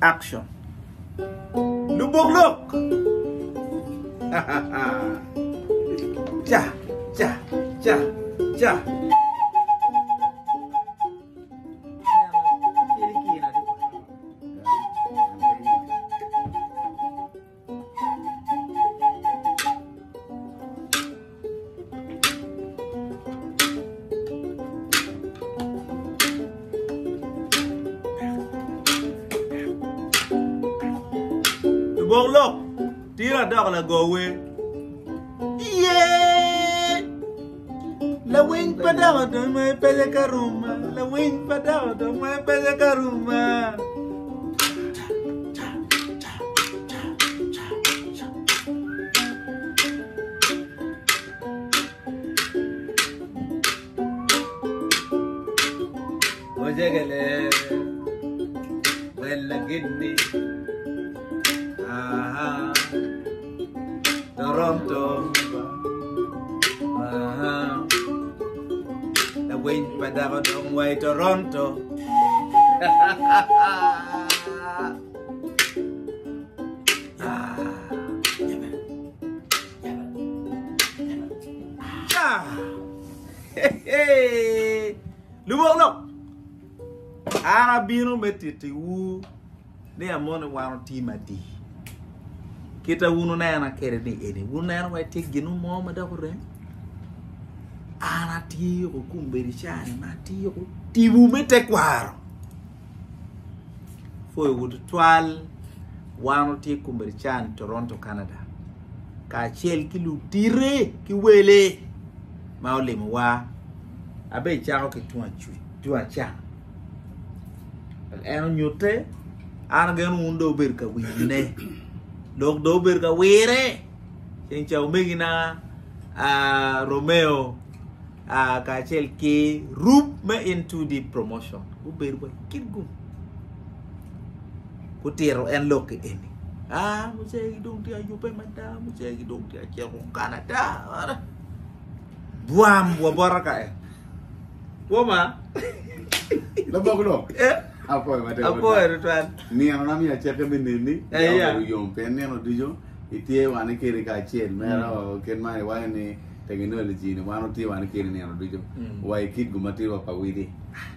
action. Lubog look. Ja, ja, ja, ja. Look, tira dog la go away. Yeah, la wing padao do my pele karuma. La wing padao do my pele karuma. Ojagale, well, get me. Toronto, the wind padao dong way Toronto. Hey, Lubog no. Arabino metiti wu. Ne amone wano timadi. Kita wunu na yana kere ni eni. Wunu na yana wa teginu mo madakure. Ana tiyo kumberi chani ma tiyo tibu mete kwaro. Foi wudu twal wano tiyo kumberi chani Toronto, Canada. Ka chel kilu tire ki wele. Maole mwa. Abe chako ki tuwa chana. Eno nyote. Ana genu undo berka wine. Dog do berka wire. Yang chau megina Romeo kachel ke roop me into the promotion. Uber boy kirgum. Kutiro en loke eni. Musegi dong dia yupe mata, musegi dong dia chero Canada. Buam baraka Woma. Lobog Apa Tuan? Ni ang nami ya cek benini. Ya yom pen ni ano dijo. Itie wane kiri kacil. Mero ken mai wai ni technology ni wano ti wane kiri ni ano dijo. Wai kit gumati wa pawidi.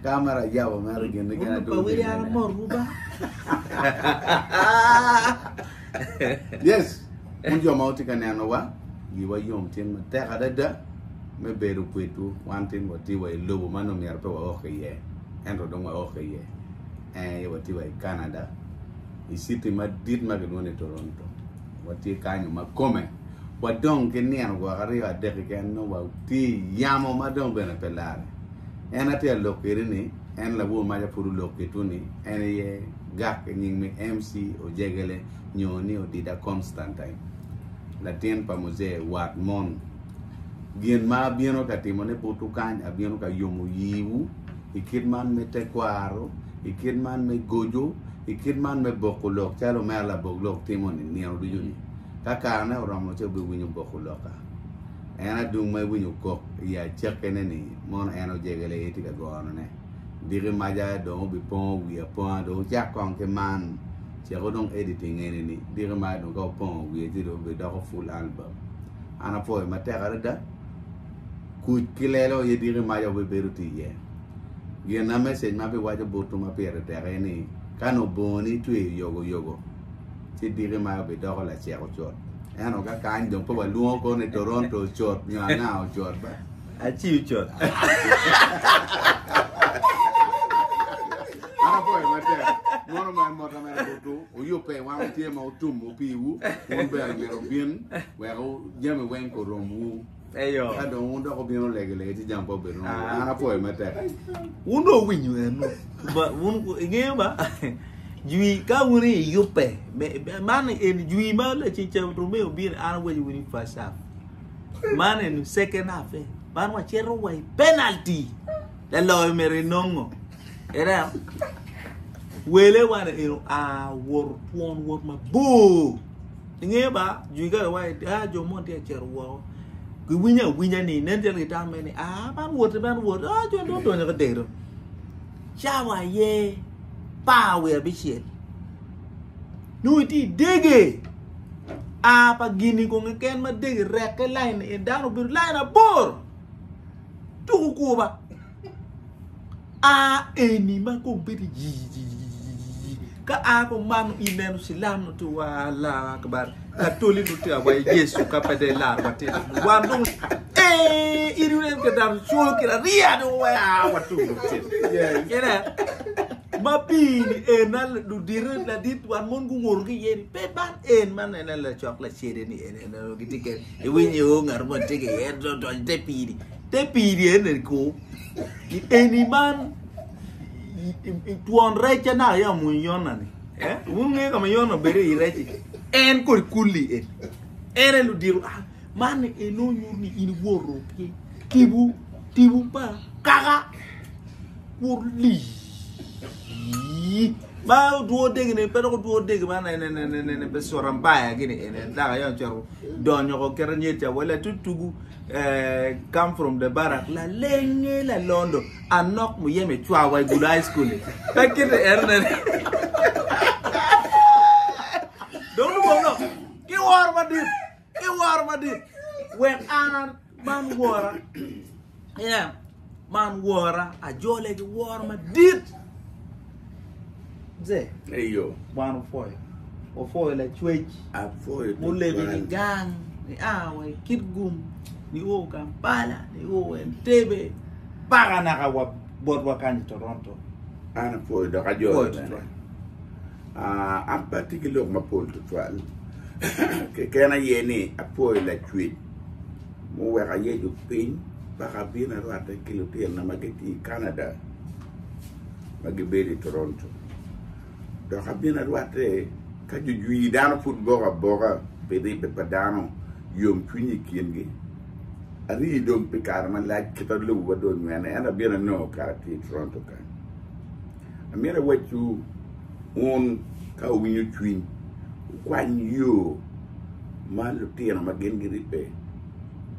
Kamera jawa mero gen ni kana do. Pawidi ano mo ruba. Yes. Unjo mauti kan ano wa. Giwa yom tin te kada da. Me beru kwetu wantin wati wa lobo mano mi arpe wa okay ye. Endo dong wa okay ye. Wati wa Canada. Isiti madit magenone Toronto. Wati kanyo makome. Wadong kenian wa kari wa deki keno wa ti yamo madong bena pelare. Ati a lokiri ni. En la wo maja puru lokitu ni. Ye gak nying mi MC o jegele nyoni o dida Constantine. Latien pa mose wat mon. Gien ma bieno katimone putu kany abieno ka yomu yiwu. Ikidman me tekwaro. Ikidman me gojo, ikidman me bokulok, chalo merla bokulok timon ni ano dujo ni. Kakana oramo che be winyo bokuloka. Ena dung me winyo kok ya chekene ni mon eno jegele iti ka gono ne. Diri maja dong bi pon wi pon do jakon ke man. Chego dong editing ene ni. Diri maja dong ko pon wi ti do be do full album. Ana po ma tegarada. Ku kilelo ye diri maja be beruti ye. Gien na message ma be wajo botu ma pere tereni kano boni tu yogo ti dire ma be do la chero chot eno ka kan dong po ba luo ko ne Toronto chot nya na chot ba a chi chot ana po ma te mono ma mo ta ma botu o yo pe wa ti ma utum o pi wu won be me ro bien we go jeme wen ko romu Ayo. Ada undo ko bino legele ti jampo be no. Ana po mate. Undo winyu eno. Ba un ngeba. Jui ka wuri yupe. Man en jui ma la chicha Romeo bien ana we wini first half. Man en second half. Man wa chero wai penalty. La lo merenongo. Era wele wana eno wor ma bo. Ngeba jui ka wai jomo ti chero wo. Winya ni nende kita meni ban word jo do do nya dero chawa ye pa we bi shit nuiti dege apa gini ko ngeken ma dege rek line e dano bir line abor tu ko ba a eni ma ko beti ka a ko manu inenu silam no tu wala akbar katoli no tu abay yesu ka pede la wate wandung irulen ke dar show kira ria do wa watu kira mapini enal du dire la dit wan mon gu ngor gi yeri pe ban en man en la chocolate chere ni en no giti ke e winyi o ngar mo tege en do te pidi en ko eni man tuon recha na ya mun yona ni unge kama yona bere irechi en ko kulli en lu diru man eno nyurni in woro ke tibu pa kaga kurli ba duo deg ne pero duo deg ba ne be soram ba ya gini en da ya charo donyo ko kernyeta wala tutugu come from the barak la lenye la londo anok mu yeme chwa wa good high school takite erne don't go ki war madit when anan man wara man wara a jole ki war madit ze eyo man foy la chwech a foy mule ni gang ni awe kitgum ni o Kampala ni o Entebbe para na ka wa kan Toronto ana foy da radio en particulier ma pol to twal ke kana yeni a foy la chwech mo wera yeju pin para bina rata kilotel na mageti Canada magibeli Toronto do habina rata ka ju dano football boga bedi be padano yom twini kiengi ari dom pikar man la kita lu wado nyane ana bina no ka ti Toronto ka amira wetu on ka winyu twin kwan yo malu tiena magengi ripe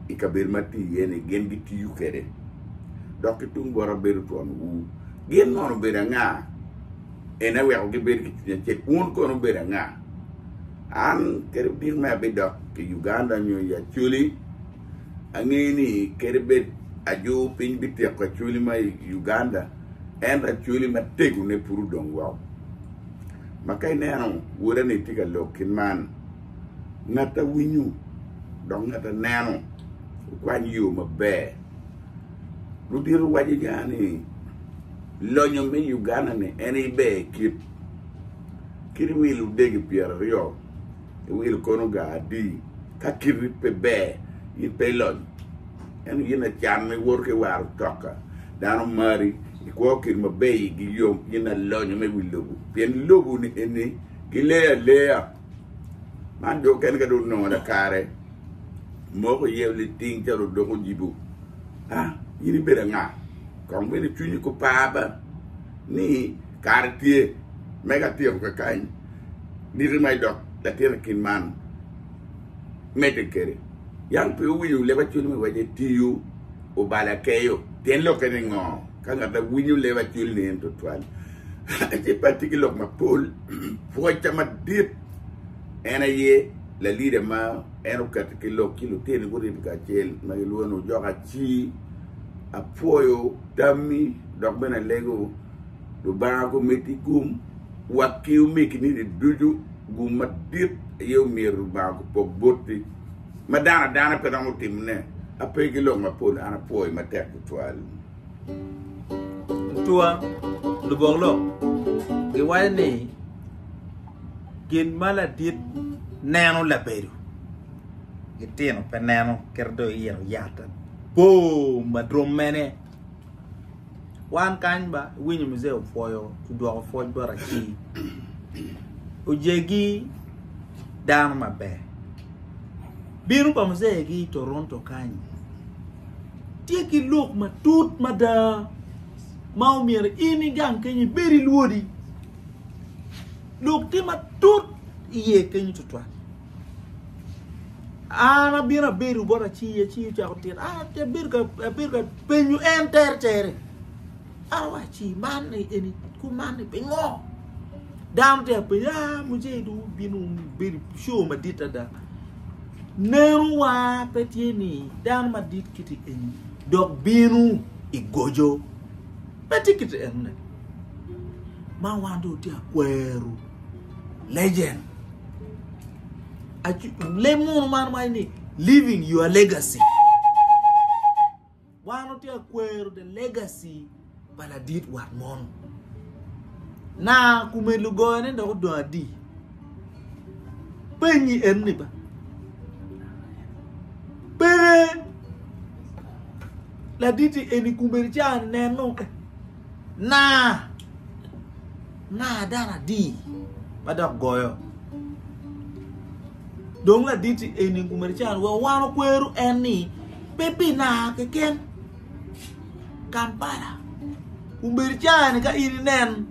ikaber mati yene gengi ti yukere donc tung bora beru ton u gen no bera nga ena we ko ber ki ci un ko no bera nga an kere bir ma be dok ke Uganda nyo ya chuli angeni kere be ajo pin bi te ko chuli mai Uganda en ra chuli ma tegu ne puru dong wow makai ne no wura ne tiga lokin man nata winyu dong nata nano kwa nyu mabe rudiru waji gani lonyo me Uganda ne eni be kiri wilu degi pier rio wilu kono ga di ka kiri pe be yi pe lon en yina cham me worke war toka dano mari ko kiri mabe gi yom yina lonyo me wilu pien lobu ni eni gilea man do ken ga do no da kare moko yewli ting jaro do ko jibu yini bere nga kom bene tuni ko paba ni kartie mega tie ko kain ni remay dok la tena kin man mete kere yang pe wiyu le ba tuni me waje tiyu o bala keyo ten lo ken ngo kanga da wiyu le ba tuni ni en to twal je particular ma pol fo chama dit ena ye la leader ma eno kilo teni guri bika chel ma luano joka chi apoyo dami dok bena lego do bango metigum wakiu mekini de duju guma dit yow mir bango pok botti madana pedamo timne apay kilo ma pol ana poy ma tek toile tua lu boglo ke wani gen mala dit nano la beru geteno penano kerdo yero yata bo madromene wan kanba winyu mzee foyo tudwa foyo bora ki ujegi dan mabe biru pa mzee gi Toronto kanyi tiki look matut mada mau mir ini gang kenyi beri luodi look ti matut iye kenyi tutwa ana bira beru bora chi cha hotel te birka penyu enter tere awa chi man ni ku man ni pengo Down there, Muje do be show my dita da. Neru wa petieni, down my dit kitty in. Dog binu igojo. Peti kitty en. Ma wando dia kweru. Legend. Lemon man mine living your legacy. One dia kweru the legacy bala dit wat mon. Na kumelu goane ndo do adi. Penyi enni ba. Pe la diti eni kumberichan neno. Na dana di badak goyo. Dong la diti eni kumberichan wa wano kweru eni pepi na keken Kampala. Kumberichan ka ini nen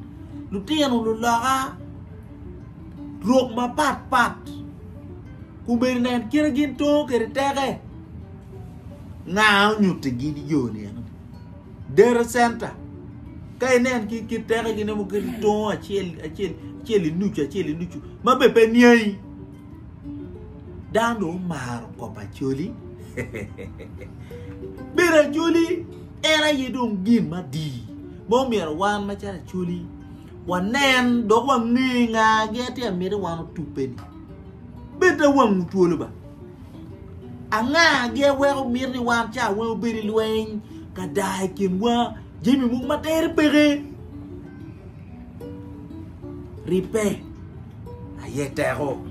Lutian ululaga drog ma pat kumberi nen kira ginto kere tege ngao nyute gidi yoni dere center kay nen ki tege gine mo ginto acheli nuchu ma bepe niai dando maro ko pa choli bera choli era yedong gin ma di mo mier wan ma cha choli Wanen do wang ni nga gete amere wano tupeni. Beta wang tuolo ba. Anga ge wero mirni wan cha wo beri lueng kadai kimwa jimi mung materi pere. Ripe ayetero.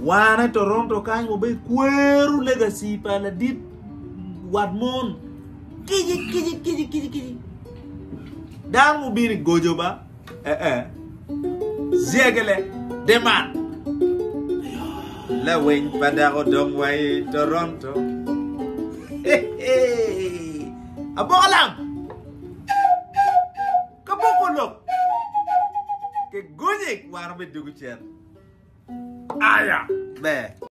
Wana Toronto kan mo be kweru legacy pala dit wadmon. Kiji. Dan mu biri gojo ba zegele deman la wen padaro dong way Toronto abolam kabokolo ke gojek war be dugu chen aya be